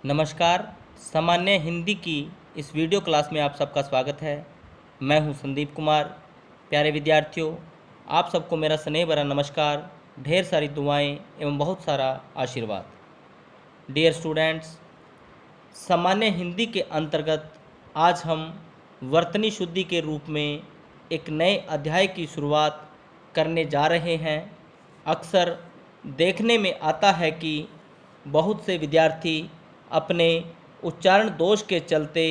नमस्कार। सामान्य हिंदी की इस वीडियो क्लास में आप सबका स्वागत है। मैं हूं संदीप कुमार। प्यारे विद्यार्थियों, आप सबको मेरा स्नेह भरा नमस्कार, ढेर सारी दुआएं एवं बहुत सारा आशीर्वाद। डियर स्टूडेंट्स, सामान्य हिंदी के अंतर्गत आज हम वर्तनी शुद्धि के रूप में एक नए अध्याय की शुरुआत करने जा रहे हैं। अक्सर देखने में आता है कि बहुत से विद्यार्थी अपने उच्चारण दोष के चलते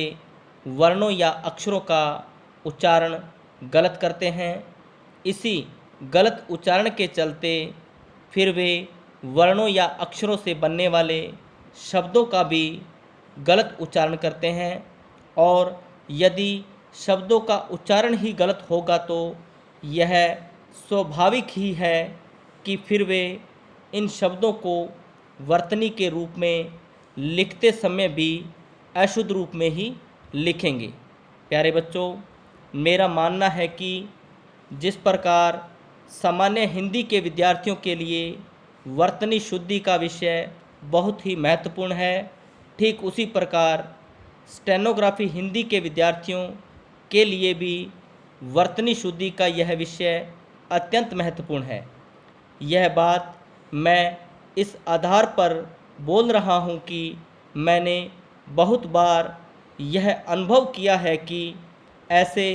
वर्णों या अक्षरों का उच्चारण गलत करते हैं। इसी गलत उच्चारण के चलते फिर वे वर्णों या अक्षरों से बनने वाले शब्दों का भी गलत उच्चारण करते हैं, और यदि शब्दों का उच्चारण ही गलत होगा तो यह स्वाभाविक ही है कि फिर वे इन शब्दों को वर्तनी के रूप में लिखते समय भी अशुद्ध रूप में ही लिखेंगे। प्यारे बच्चों, मेरा मानना है कि जिस प्रकार सामान्य हिंदी के विद्यार्थियों के लिए वर्तनी शुद्धि का विषय बहुत ही महत्वपूर्ण है, ठीक उसी प्रकार स्टेनोग्राफी हिंदी के विद्यार्थियों के लिए भी वर्तनी शुद्धि का यह विषय अत्यंत महत्वपूर्ण है। यह बात मैं इस आधार पर बोल रहा हूँ कि मैंने बहुत बार यह अनुभव किया है कि ऐसे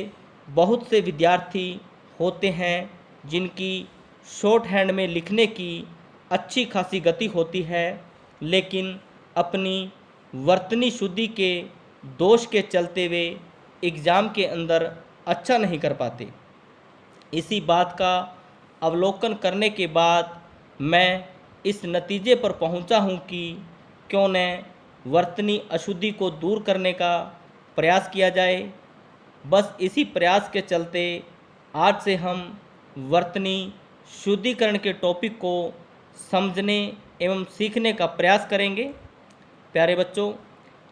बहुत से विद्यार्थी होते हैं जिनकी शॉर्ट हैंड में लिखने की अच्छी खासी गति होती है, लेकिन अपनी वर्तनी शुद्धि के दोष के चलते वे एग्ज़ाम के अंदर अच्छा नहीं कर पाते। इसी बात का अवलोकन करने के बाद मैं इस नतीजे पर पहुंचा हूं कि क्यों न वर्तनी अशुद्धि को दूर करने का प्रयास किया जाए। बस इसी प्रयास के चलते आज से हम वर्तनी शुद्धिकरण के टॉपिक को समझने एवं सीखने का प्रयास करेंगे। प्यारे बच्चों,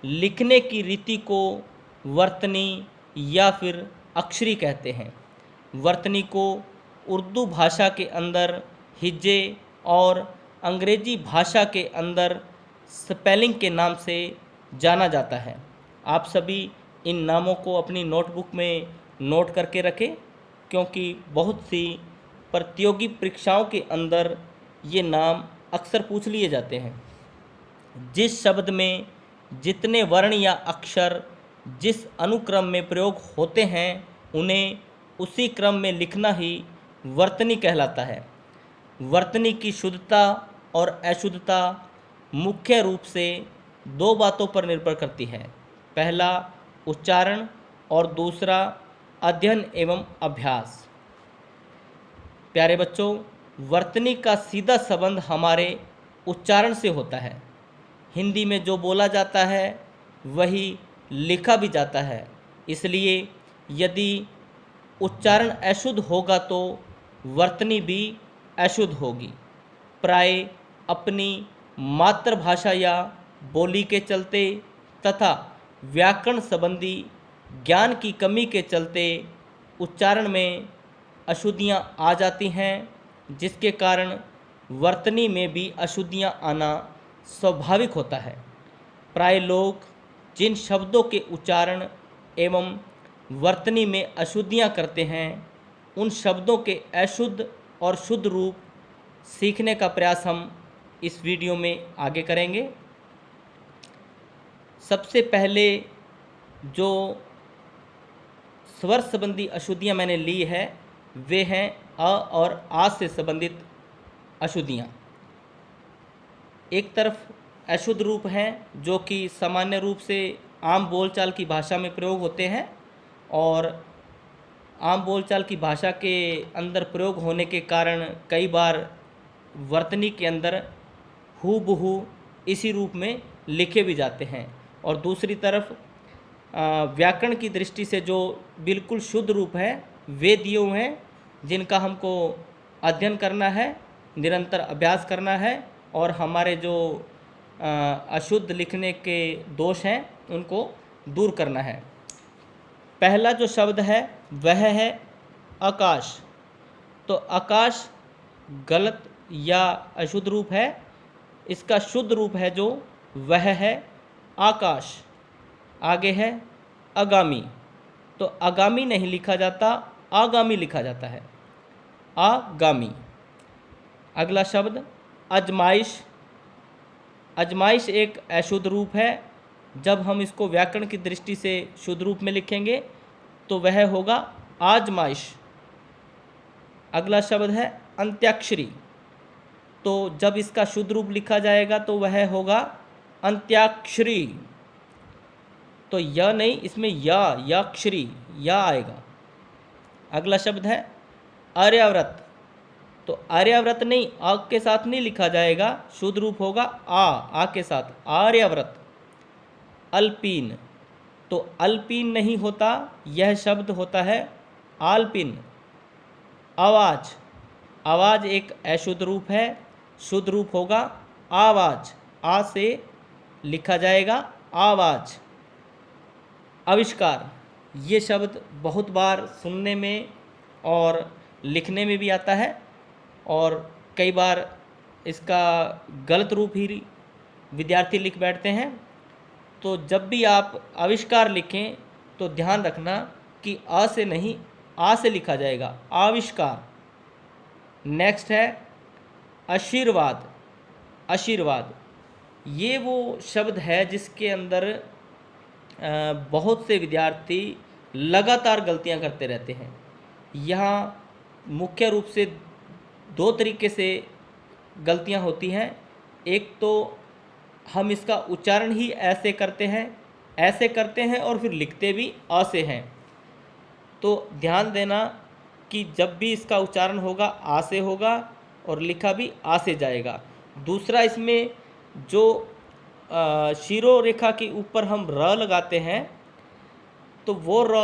लिखने की रीति को वर्तनी या फिर अक्षरी कहते हैं। वर्तनी को उर्दू भाषा के अंदर हिज्जे और अंग्रेजी भाषा के अंदर स्पेलिंग के नाम से जाना जाता है। आप सभी इन नामों को अपनी नोटबुक में नोट करके रखें, क्योंकि बहुत सी प्रतियोगी परीक्षाओं के अंदर ये नाम अक्सर पूछ लिए जाते हैं। जिस शब्द में जितने वर्ण या अक्षर जिस अनुक्रम में प्रयोग होते हैं उन्हें उसी क्रम में लिखना ही वर्तनी कहलाता है। वर्तनी की शुद्धता और अशुद्धता मुख्य रूप से दो बातों पर निर्भर करती है। पहला उच्चारण और दूसरा अध्ययन एवं अभ्यास। प्यारे बच्चों, वर्तनी का सीधा संबंध हमारे उच्चारण से होता है। हिंदी में जो बोला जाता है वही लिखा भी जाता है, इसलिए यदि उच्चारण अशुद्ध होगा तो वर्तनी भी अशुद्ध होगी। प्राय अपनी मातृभाषा या बोली के चलते तथा व्याकरण संबंधी ज्ञान की कमी के चलते उच्चारण में अशुद्धियाँ आ जाती हैं, जिसके कारण वर्तनी में भी अशुद्धियाँ आना स्वाभाविक होता है। प्राय लोग जिन शब्दों के उच्चारण एवं वर्तनी में अशुद्धियाँ करते हैं उन शब्दों के अशुद्ध और शुद्ध रूप सीखने का प्रयास हम इस वीडियो में आगे करेंगे। सबसे पहले जो स्वर संबंधी अशुद्धियाँ मैंने ली है वे हैं अ और आ से संबंधित अशुद्धियाँ। एक तरफ अशुद्ध रूप हैं जो कि सामान्य रूप से आम बोलचाल की भाषा में प्रयोग होते हैं, और आम बोलचाल की भाषा के अंदर प्रयोग होने के कारण कई बार वर्तनी के अंदर हूबहू इसी रूप में लिखे भी जाते हैं। और दूसरी तरफ व्याकरण की दृष्टि से जो बिल्कुल शुद्ध रूप है वे दिए हुए हैं, जिनका हमको अध्ययन करना है, निरंतर अभ्यास करना है और हमारे जो अशुद्ध लिखने के दोष हैं उनको दूर करना है। पहला जो शब्द है वह है आकाश। तो आकाश गलत या अशुद्ध रूप है। इसका शुद्ध रूप है जो वह है आकाश। आगे है आगामी, तो आगामी नहीं लिखा जाता, आगामी लिखा जाता है, आगामी। अगला शब्द अजमाइश। अजमाइश एक अशुद्ध रूप है, जब हम इसको व्याकरण की दृष्टि से शुद्ध रूप में लिखेंगे तो वह होगा आजमाइश। अगला शब्द है अंत्याक्षरी, तो जब इसका शुद्ध रूप लिखा जाएगा तो वह होगा अंत्याक्षरी। तो य नहीं, इसमें याक्षरी, या आएगा। अगला शब्द है आर्याव्रत, तो आर्याव्रत नहीं, आ के साथ नहीं लिखा जाएगा, शुद्ध रूप होगा आ के साथ, आर्याव्रत। अल्पीन, तो अल्पीन नहीं होता, यह शब्द होता है आल्पिन। आवाज, आवाज एक अशुद्ध रूप है, शुद्ध रूप होगा आवाज, आ से लिखा जाएगा आवाज। आविष्कार, ये शब्द बहुत बार सुनने में और लिखने में भी आता है, और कई बार इसका गलत रूप ही विद्यार्थी लिख बैठते हैं। तो जब भी आप आविष्कार लिखें तो ध्यान रखना कि अ से नहीं, आ से लिखा जाएगा, आविष्कार। नेक्स्ट है आशीर्वाद। आशीर्वाद ये वो शब्द है जिसके अंदर बहुत से विद्यार्थी लगातार गलतियां करते रहते हैं। यहाँ मुख्य रूप से दो तरीके से गलतियां होती हैं। एक तो हम इसका उच्चारण ही ऐसे करते हैं और फिर लिखते भी आ से हैं। तो ध्यान देना कि जब भी इसका उच्चारण होगा आ से होगा और लिखा भी आ से जाएगा। दूसरा, इसमें जो शीरो रेखा के ऊपर हम र लगाते हैं तो वो र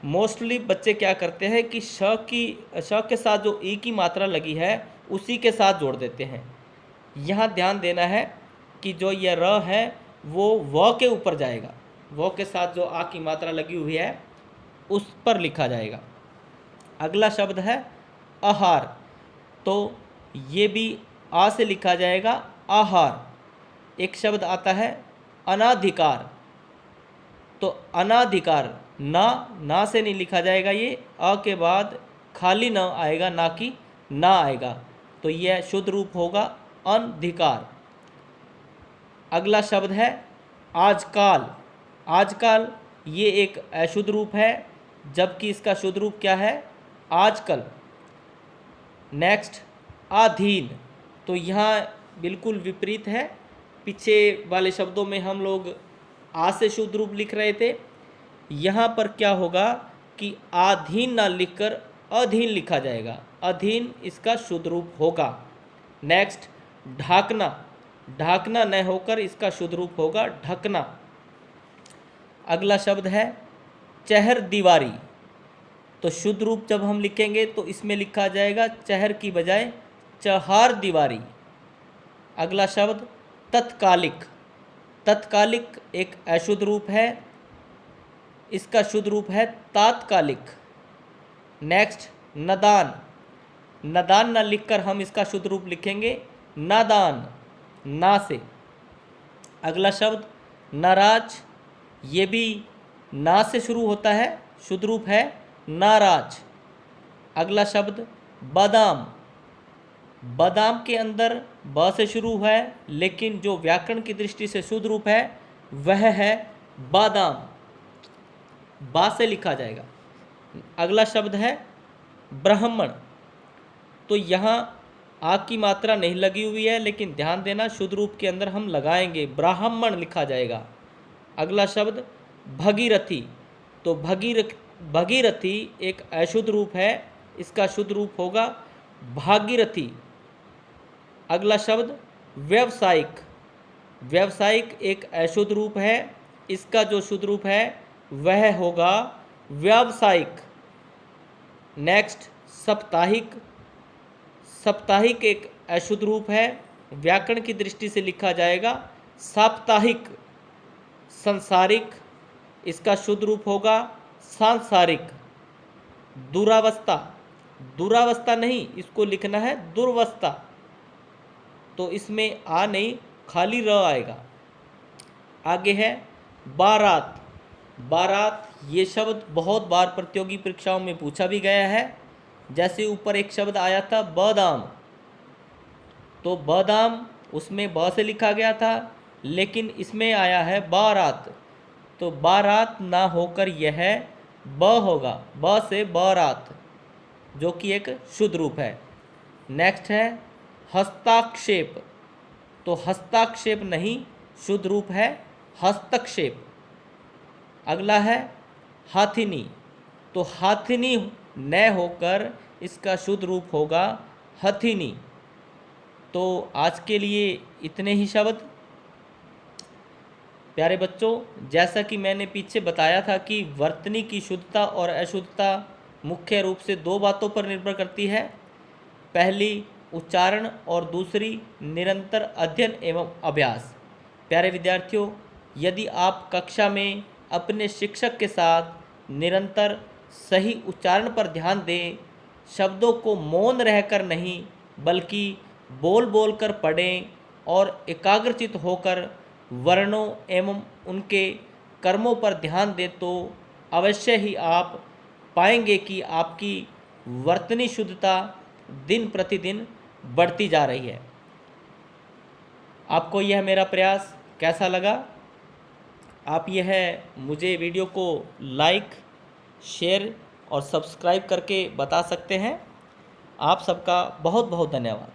मोस्टली बच्चे क्या करते हैं कि श के साथ जो ई की मात्रा लगी है उसी के साथ जोड़ देते हैं। यहाँ ध्यान देना है कि जो ये र है वो व के ऊपर जाएगा, व के साथ जो आ की मात्रा लगी हुई है उस पर लिखा जाएगा। अगला शब्द है आहार, तो ये भी आ से लिखा जाएगा, आहार। एक शब्द आता है अनाधिकार, तो अनाधिकार ना से नहीं लिखा जाएगा, ये अ के बाद खाली न आएगा, ना कि ना आएगा, तो यह शुद्ध रूप होगा अनधिकार। अगला शब्द है आजकाल। आजकल ये एक अशुद्ध रूप है, जबकि इसका शुद्ध रूप क्या है, आजकल। नेक्स्ट अधीन, तो यहाँ बिल्कुल विपरीत है। पीछे वाले शब्दों में हम लोग आ से शुद्ध रूप लिख रहे थे, यहाँ पर क्या होगा कि आधीन ना लिखकर अधीन लिखा जाएगा, अधीन इसका शुद्ध रूप होगा। नेक्स्ट ढाकना, ढाकना न होकर इसका शुद्ध रूप होगा ढकना। अगला शब्द है चहर दीवारी, तो शुद्ध रूप जब हम लिखेंगे तो इसमें लिखा जाएगा चहर की बजाय चहार दीवारी। अगला शब्द तत्कालिक। तत्कालिक एक अशुद्ध रूप है, इसका शुद्ध रूप है तात्कालिक। नेक्स्ट नदान, नदान न लिखकर हम इसका शुद्ध रूप लिखेंगे नादान, ना से। अगला शब्द नाराज, ये भी ना से शुरू होता है, शुद्ध रूप है नाराज। अगला शब्द बादाम, बादाम के अंदर ब से शुरू है, लेकिन जो व्याकरण की दृष्टि से शुद्ध रूप है वह है बादाम, बा से लिखा जाएगा। अगला शब्द है ब्राह्मण, तो यहाँ आ की मात्रा नहीं लगी हुई है, लेकिन ध्यान देना शुद्ध रूप के अंदर हम लगाएंगे, ब्राह्मण लिखा जाएगा। अगला शब्द भगीरथी, तो भगीरथी एक अशुद्ध रूप है, इसका शुद्ध रूप होगा भागीरथी। अगला शब्द व्यावसायिक, व्यावसायिक एक अशुद्ध रूप है, इसका जो शुद्ध रूप है वह होगा व्यावसायिक। नेक्स्ट साप्ताहिक, साप्ताहिक एक अशुद्ध रूप है, व्याकरण की दृष्टि से लिखा जाएगा साप्ताहिक। संसारिक, इसका शुद्ध रूप होगा सांसारिक। दुरावस्था, दुरावस्था नहीं, इसको लिखना है दुर्वस्था, तो इसमें आ नहीं खाली र आएगा। आगे है बारात। बारात ये शब्द बहुत बार प्रतियोगी परीक्षाओं में पूछा भी गया है। जैसे ऊपर एक शब्द आया था बादाम, तो बादाम उसमें ब से लिखा गया था, लेकिन इसमें आया है बारात, तो बारात ना होकर यह ब होगा, ब से बारात, जो कि एक शुद्ध रूप है। नेक्स्ट है हस्ताक्षेप, तो हस्ताक्षेप नहीं, शुद्ध रूप है हस्तक्षेप। अगला है हाथिनी, तो हाथिनी न होकर इसका शुद्ध रूप होगा हथिनी। तो आज के लिए इतने ही शब्द। प्यारे बच्चों, जैसा कि मैंने पीछे बताया था कि वर्तनी की शुद्धता और अशुद्धता मुख्य रूप से दो बातों पर निर्भर करती है। पहली उच्चारण और दूसरी निरंतर अध्ययन एवं अभ्यास। प्यारे विद्यार्थियों, यदि आप कक्षा में अपने शिक्षक के साथ निरंतर सही उच्चारण पर ध्यान दें, शब्दों को मौन रहकर नहीं बल्कि बोल बोल कर पढ़ें और एकाग्रचित होकर वर्णों एवं उनके कर्मों पर ध्यान दें, तो अवश्य ही आप पाएंगे कि आपकी वर्तनी शुद्धता दिन प्रतिदिन बढ़ती जा रही है। आपको यह मेरा प्रयास कैसा लगा? आप यह मुझे वीडियो को लाइक, शेयर और सब्सक्राइब करके बता सकते हैं। आप सबका बहुत बहुत धन्यवाद।